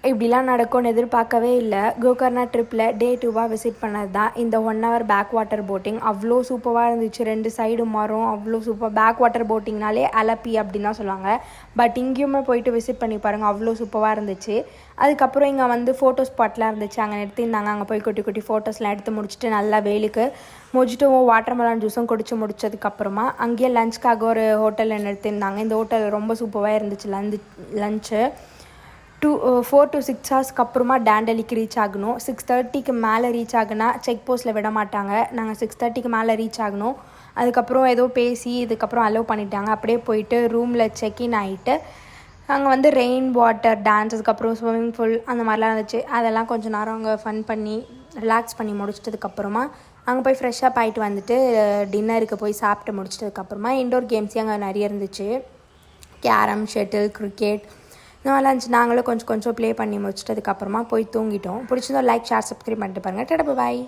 இப்படிலாம் நடக்கும்னு எதிர்பார்க்கவே இல்லை. கோகர்ணா ட்ரிப்பில் டே 2வாக விசிட் பண்ணது தான் இந்த 1 hour பேக் வாட்டர் போட்டிங். அவ்வளோ சூப்பராக இருந்துச்சு. 2 சைடு மரம், அவ்வளோ சூப்பர். பேக் வாட்டர் போட்டிங்னாலே அலப்பி அப்படின்னு தான் சொல்லுவாங்க. பட் இங்கேயுமே போயிட்டு விசிட் பண்ணி பாருங்கள், அவ்வளோ சூப்பராக இருந்துச்சு. அதுக்கப்புறம் இங்கே வந்து ஃபோட்டோ ஸ்பாட்லாம் இருந்துச்சு, அங்கே நிறுத்தியிருந்தாங்க. அங்கே போய் குட்டி குட்டி ஃபோட்டோஸ்லாம் எடுத்து முடிச்சுட்டு நல்லா வெயிலுக்கு மொஜிட்டோவும் வாட்டர் மெலான் ஜூஸும் குடிச்சு முடிச்சதுக்கப்புறமா அங்கேயே லஞ்சுக்காக ஒரு ஹோட்டலில் நிறுத்தியிருந்தாங்க. இந்த ஹோட்டல் ரொம்ப சூப்பராக இருந்துச்சு. லஞ்சு 4 to 6 ஹவர்ஸ்க்கு அப்புறமா டேண்டலிக்கு ரீச் ஆகணும். 6:30க்கு மேலே ரீச் ஆகுனா செக் போஸ்ட்டில் விட மாட்டாங்க. நாங்கள் 6:30க்கு மேலே ரீச் ஆகணும். அதுக்கப்புறம் ஏதோ பேசி இதுக்கப்புறம் அலோவ் பண்ணிட்டாங்க. அப்படியே போயிட்டு ரூமில் செக்இன் ஆகிட்டு அங்கே வந்து ரெயின் வாட்டர் டான்ஸ், அதுக்கப்புறம் ஸ்விம்மிங் பூல் அந்த மாதிரிலாம் இருந்துச்சு. அதெல்லாம் கொஞ்சம் நேரம் அங்கே ஃபன் பண்ணி ரிலாக்ஸ் பண்ணி முடிச்சிட்டதுக்கப்புறமா அங்கே போய் ஃப்ரெஷ்ஷப் ஆகிட்டு வந்துட்டு டின்னருக்கு போய் சாப்பிட்டு முடிச்சிட்டதுக்கப்புறமா இன்டோர் கேம்ஸே அங்கே நிறைய இருந்துச்சு. கேரம், ஷட்டில், கிரிக்கெட் இந்த மாதிரிலாம் இருந்துச்சு. நாங்களும் கொஞ்சம் கொஞ்சம் ப்ளே பண்ணி முடிச்சிட்டதுக்கப்புறமா போய் தூங்கிட்டோம். பிடிச்சிருந்தோம் லைக், ஷேர், சப்ஸ்கிரைப் பண்ணிட்டு பாருங்கள். டடா பாய்.